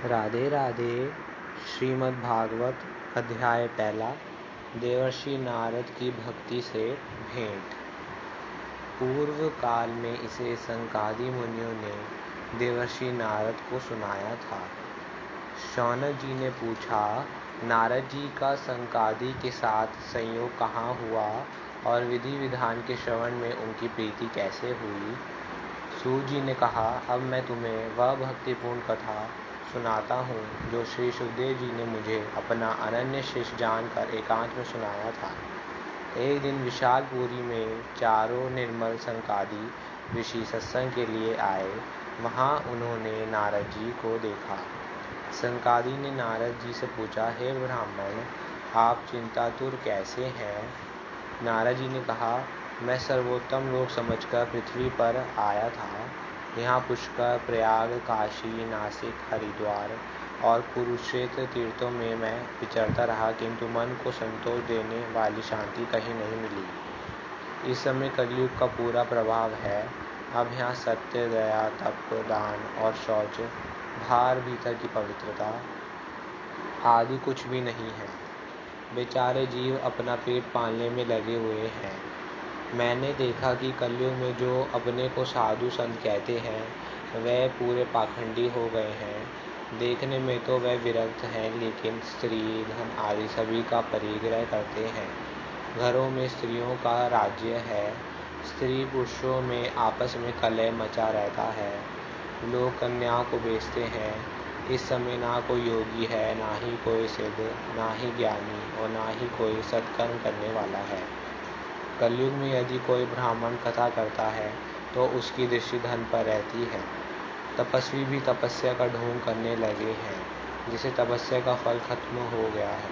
राधे राधे। श्रीमद् भागवत अध्याय पहला। देवर्षि नारद की भक्ति से भेंट। पूर्व काल में इसे संकादि मुनियों ने देवर्षि नारद को सुनाया था। शौनक जी ने पूछा, नारद जी का संकादि के साथ संयोग कहाँ हुआ और विधि विधान के श्रवण में उनकी प्रीति कैसे हुई। सूत जी ने कहा, अब मैं तुम्हें वह भक्तिपूर्ण कथा सुनाता हूँ जो श्री सुखदेव जी ने मुझे अपना अनन्य शिष्य जानकर एकांत में सुनाया था। एक दिन विशालपुरी में चारों निर्मल संकादि ऋषि सत्संग के लिए आए। वहाँ उन्होंने नारद जी को देखा। संकादि ने नारद जी से पूछा, हे ब्राह्मण, आप चिंतातुर कैसे हैं। नारद जी ने कहा, मैं सर्वोत्तम लोक समझकर पृथ्वी पर आया था। यहाँ पुष्कर, प्रयाग, काशी, नासिक, हरिद्वार और कुरुक्षेत्र तीर्थों में मैं विचरता रहा, किंतु मन को संतोष देने वाली शांति कहीं नहीं मिली। इस समय कलयुग का पूरा प्रभाव है। अब यहाँ सत्य, दया, तप, दान और शौच, बाहर भीतर की पवित्रता आदि कुछ भी नहीं है। बेचारे जीव अपना पेट पालने में लगे हुए हैं। मैंने देखा कि कलयुग में जो अपने को साधु संत कहते हैं वे पूरे पाखंडी हो गए हैं। देखने में तो वे विरक्त हैं, लेकिन स्त्री, धन आदि सभी का परिग्रह करते हैं। घरों में स्त्रियों का राज्य है। स्त्री पुरुषों में आपस में कलह मचा रहता है। लोग कन्याओं को बेचते हैं। इस समय ना कोई योगी है, ना ही कोई सिद्ध, ना ही ज्ञानी और ना ही कोई सत्कर्म करने वाला है। कलयुग में यदि कोई ब्राह्मण कथा करता है तो उसकी दृष्टि धन पर रहती है। तपस्वी भी तपस्या का ढोंग करने लगे हैं, जिसे तपस्या का फल खत्म हो गया है।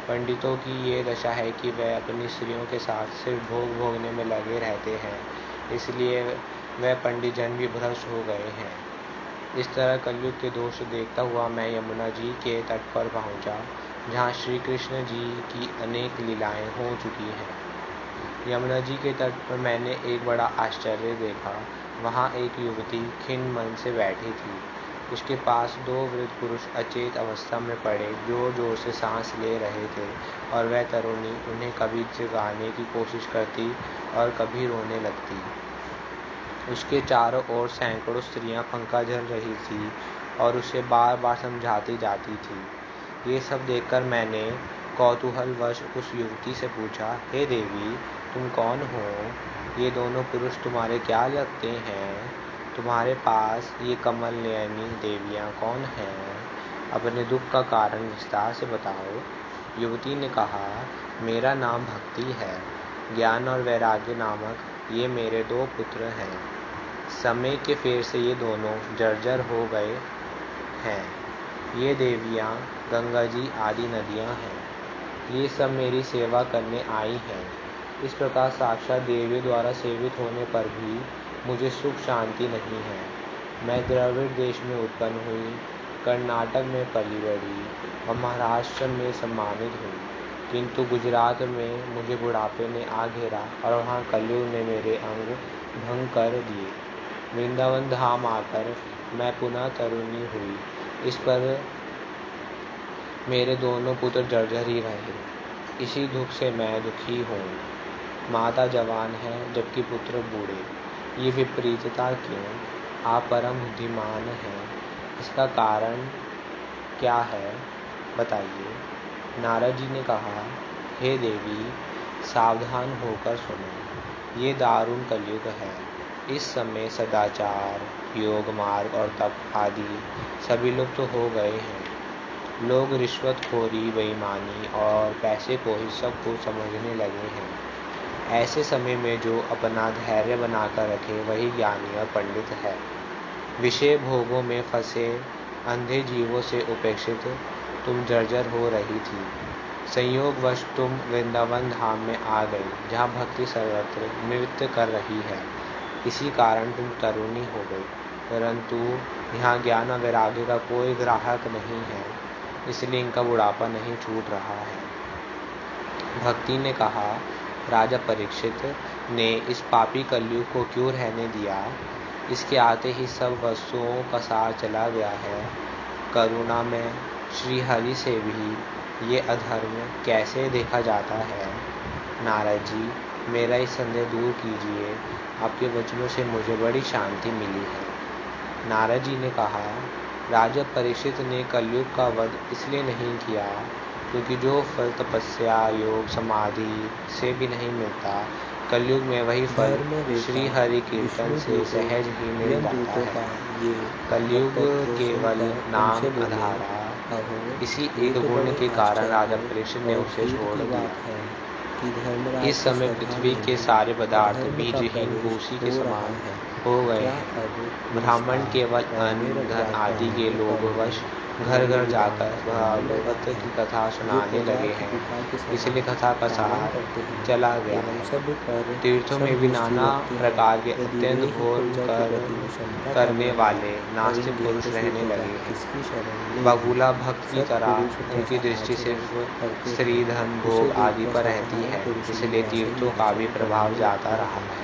पंडितों की ये दशा है कि वे अपनी स्त्रियों के साथ सिर्फ भोग भोगने में लगे रहते हैं, इसलिए वे पंडित जन भी भ्रष्ट हो गए हैं। इस तरह कलयुग के दोष देखता हुआ मैं यमुना जी के तट पर पहुंचा, जहाँ श्री कृष्ण जी की अनेक लीलाएं हो चुकी हैं। यमुना जी के तट पर मैंने एक बड़ा आश्चर्य देखा। वहाँ एक युवती खिन्न मन से बैठी थी। उसके पास दो वृद्ध पुरुष अचेत अवस्था में पड़े जोर जोर से सांस ले रहे थे, और वह तरुणी उन्हें कभी जगाने की कोशिश करती और कभी रोने लगती। उसके चारों ओर सैकड़ों स्त्रियां पंखा झल रही थी और उसे बार बार समझाती जाती थी। ये सब देखकर मैंने कौतूहलवश उस युवती से पूछा, हे देवी, तुम कौन हो। ये दोनों पुरुष तुम्हारे क्या लगते हैं। तुम्हारे पास ये कमल नयनी देवियाँ कौन हैं। अपने दुख का कारण विस्तार से बताओ। युवती ने कहा, मेरा नाम भक्ति है। ज्ञान और वैराग्य नामक ये मेरे दो पुत्र हैं। समय के फेर से ये दोनों जर्जर हो गए हैं। ये देवियाँ गंगा जी आदि नदियाँ हैं। ये सब मेरी सेवा करने आई हैं। इस प्रकार साक्षात देवियों द्वारा सेवित होने पर भी मुझे सुख शांति नहीं है। मैं द्रविड़ देश में उत्पन्न हुई, कर्नाटक में पली बढ़ी और महाराष्ट्र में सम्मानित हुई, किंतु गुजरात में मुझे बुढ़ापे ने आ घेरा और वहाँ कलयुग ने मेरे अंग भंग कर दिए। वृंदावन धाम आकर मैं पुनः तरुणी हुई। इस पर मेरे दोनों पुत्र जर्जर ही रहे। इसी दुख से मैं दुखी हूँ। माता जवान है जबकि पुत्र बूढ़े। ये विपरीतता क्यों। आप परम बुद्धिमान हैं, इसका कारण क्या है, बताइए। नारद जी ने कहा, हे देवी, सावधान होकर सुनो। ये दारुण कलयुग है। इस समय सदाचार, योग मार्ग और तप आदि सभी लुप्त हो गए हैं। लोग रिश्वतखोरी, बेईमानी और पैसे को ही सब कुछ समझने लगे हैं। ऐसे समय में जो अपना धैर्य बनाकर रखे वही ज्ञानी और पंडित है। विषय भोगों में फंसे अंधे जीवों से उपेक्षित तुम जर्जर हो रही थी। संयोगवश तुम वृंदावन धाम में आ गई, जहाँ भक्ति सर्वत्र नृत्य कर रही है। इसी कारण तुम तरुणी हो गई, परंतु यहाँ ज्ञान और वैराग्य का कोई ग्राहक नहीं है, इसलिए इनका बुढ़ापा नहीं छूट रहा है। भक्ति ने कहा, राजा परीक्षित ने इस पापी कलयुग को क्यों रहने दिया। इसके आते ही सब वस्तुओं का सार चला गया है। करुणा में श्रीहरि से भी ये अधर्म कैसे देखा जाता है? नारद जी, मेरा ये संदेह दूर कीजिए। आपके वचनों से मुझे बड़ी शांति मिली है। नारद जी ने कहा, राजा परीक्षित ने कलयुग का वध इसलिए नहीं किया क्योंकि जो फल तपस्या, योग, समाधि से भी नहीं मिलता, कलयुग में वही फल श्री हरि कीर्तन से सहज ही मिल जाता है। कलयुग केवल नाम आधारा, इसी एक गुण के कारण राजा परीक्षित ने उसे छोड़ दिया। इस समय पृथ्वी के सारे पदार्थ बीजहीन भूसी के समान हो गए हैं। ब्राह्मण केवल अन्न, धन आदि के लोभवश घर घर जाकर भागवत की कथा सुनाने लगे हैं। इसलिए कथा का सार चला गया है। तीर्थों में भी नाना प्रकार के अत्यंत घोर करने वाले नास्तिक पुरुष रहने लगे हैं। बगुला भक्त की तरह उनकी दृष्टि सिर्फ स्त्री, धन, भोग आदि पर रहती है। इसलिए तीर्थों का भी प्रभाव जाता रहा है।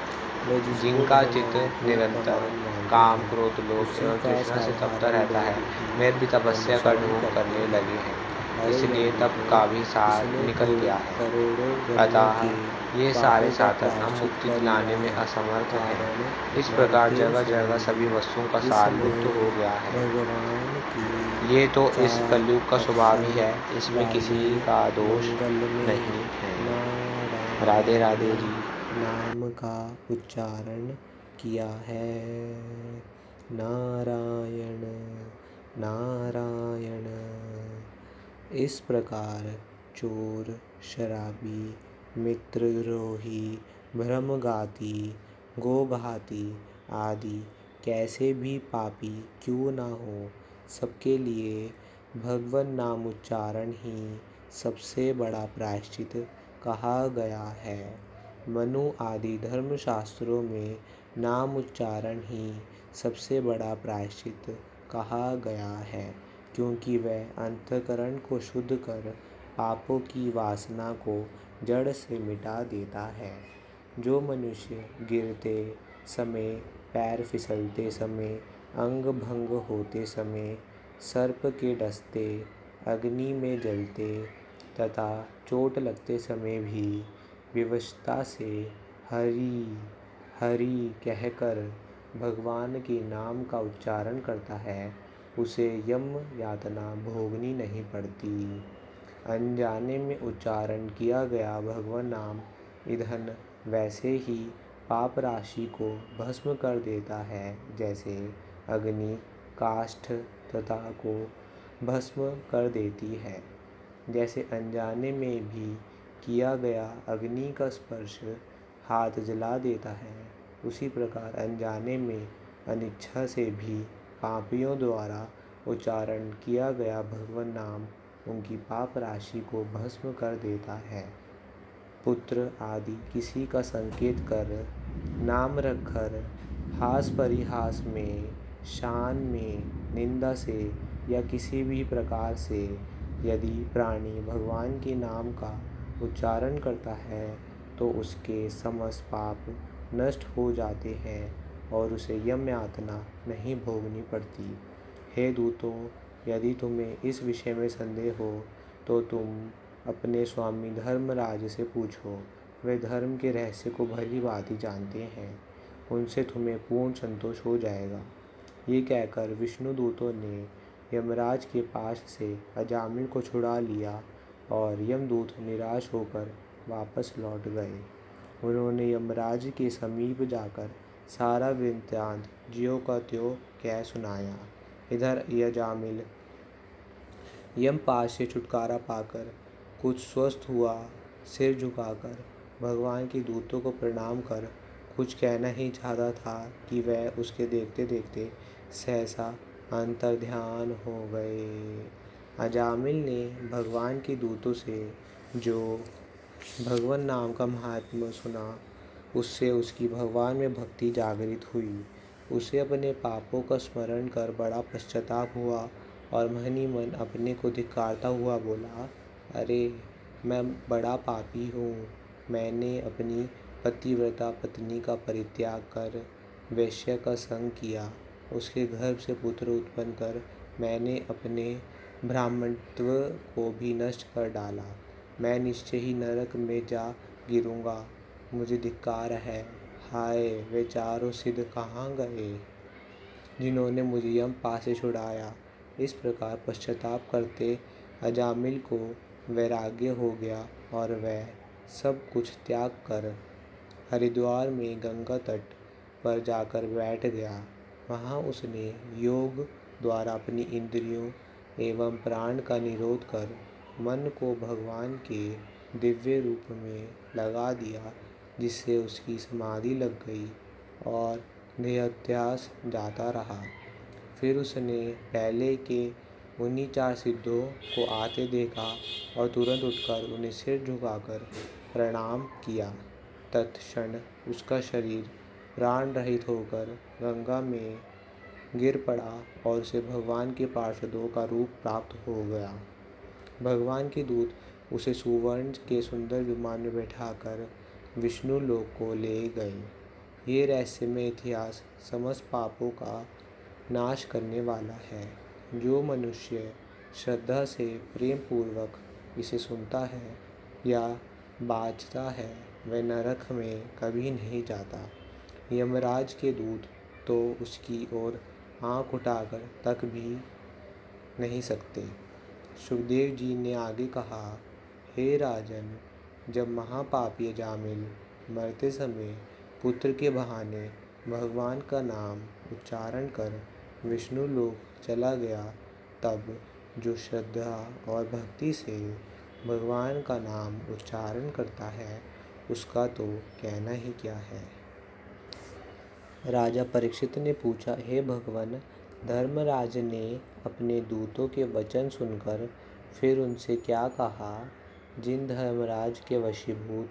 जिनका चित्त निरंतर काम, क्रोध, लोभ एवं तृष्णा से तपता रहता है, वे भी तपस्या का ढोंग करने लगे हैं। इसलिए तप का भी सार निकल गया है। अतः ये सारे साधक हम मुक्ति दिलाने में असमर्थ हैं। इस प्रकार जगह जगह सभी वस्तुओं का सार लुप्त हो गया है। ये तो इस कलयुग का स्वभाव ही है, इसमें किसी का दोष नहीं है। राधे राधे जी। नाम का उच्चारण किया है। नारायण नारायण। इस प्रकार चोर, शराबी, मित्रद्रोही, भ्रमघाती, गोघाती आदि कैसे भी पापी क्यों ना हो, सबके लिए भगवन नाम उच्चारण ही सबसे बड़ा प्रायश्चित कहा गया है। मनु आदि धर्मशास्त्रों में नाम उच्चारण ही सबसे बड़ा प्रायश्चित कहा गया है, क्योंकि वह अंतःकरण को शुद्ध कर पापों की वासना को जड़ से मिटा देता है। जो मनुष्य गिरते समय, पैर फिसलते समय, अंग भंग होते समय, सर्प के डसते, अग्नि में जलते तथा चोट लगते समय भी विवशता से हरि हरि कहकर भगवान के नाम का उच्चारण करता है, उसे यम यातना भोगनी नहीं पड़ती। अनजाने में उच्चारण किया गया भगवान नाम ईंधन वैसे ही पाप राशि को भस्म कर देता है, जैसे अग्नि काष्ठ तथा को भस्म कर देती है। जैसे अनजाने में भी किया गया अग्नि का स्पर्श हाथ जला देता है, उसी प्रकार अनजाने में अनिच्छा से भी पापियों द्वारा उच्चारण किया गया भगवान नाम उनकी पाप राशि को भस्म कर देता है। पुत्र आदि किसी का संकेत कर, नाम रखकर, हास परिहास में, शान में, निंदा से या किसी भी प्रकार से यदि प्राणी भगवान के नाम का उच्चारण करता है, तो उसके समस्त पाप नष्ट हो जाते हैं और उसे यम यातना नहीं भोगनी पड़ती। हे दूतों, यदि तुम्हें इस विषय में संदेह हो तो तुम अपने स्वामी धर्मराज से पूछो। वे धर्म के रहस्य को भली भांति जानते हैं, उनसे तुम्हें पूर्ण संतोष हो जाएगा। ये कहकर विष्णु दूतों ने यमराज के पास से अजामिल को छुड़ा लिया और यमदूत निराश होकर वापस लौट गए। उन्होंने यमराज के समीप जाकर सारा वृत्तांत ज्यों का त्यों कह सुनाया। इधर अजामिल यमपाश से छुटकारा पाकर कुछ स्वस्थ हुआ। सिर झुकाकर भगवान के दूतों को प्रणाम कर कुछ कहना ही चाहता था कि वह उसके देखते देखते सहसा अंतर्ध्यान हो गए। अजामिल ने भगवान के दूतों से जो भगवान नाम का महात्म्य सुना, उससे उसकी भगवान में भक्ति जागृत हुई। उसे अपने पापों का स्मरण कर बड़ा पश्चाताप हुआ और मन ही मन अपने को धिक्कारता हुआ बोला, अरे मैं बड़ा पापी हूँ। मैंने अपनी पतिव्रता पत्नी का परित्याग कर वेश्या का संग किया, उसके गर्भ से पुत्र उत्पन्न कर मैंने अपने ब्राह्मणत्व को भी नष्ट कर डाला। मैं निश्चय ही नरक में जा गिरूंगा। मुझे धिक्कार है। हाय, वे चारों सिद्ध कहाँ गए जिन्होंने मुझे यमपाश से छुड़ाया। इस प्रकार पश्चाताप करते अजामिल को वैराग्य हो गया और वह सब कुछ त्याग कर हरिद्वार में गंगा तट पर जाकर बैठ गया। वहाँ उसने योग द्वारा अपनी इंद्रियों एवं प्राण का निरोध कर मन को भगवान के दिव्य रूप में लगा दिया, जिससे उसकी समाधि लग गई और देहाध्यास जाता रहा। फिर उसने पहले के उन्हीं 4 सिद्धों को आते देखा और तुरंत उठकर उन्हें सिर झुकाकर प्रणाम किया। तत्क्षण उसका शरीर प्राण रहित होकर गंगा में गिर पड़ा और उसे भगवान के पार्षदों का रूप प्राप्त हो गया। भगवान के दूत उसे सुवर्ण के सुंदर विमान में बैठाकर विष्णु लोक को ले गए। ये रहस्यमय इतिहास समस्त पापों का नाश करने वाला है। जो मनुष्य श्रद्धा से प्रेम पूर्वक इसे सुनता है या बाजता है, वह नरक में कभी नहीं जाता। यमराज के दूत तो उसकी ओर आँख उठाकर तक भी नहीं सकते। सुखदेव जी ने आगे कहा, हे राजन, जब महापापी अजामिल मरते समय पुत्र के बहाने भगवान का नाम उच्चारण कर विष्णु लोक चला गया, तब जो श्रद्धा और भक्ति से भगवान का नाम उच्चारण करता है, उसका तो कहना ही क्या है। राजा परीक्षित ने पूछा, हे भगवान, धर्मराज ने अपने दूतों के वचन सुनकर फिर उनसे क्या कहा। जिन धर्मराज के वशीभूत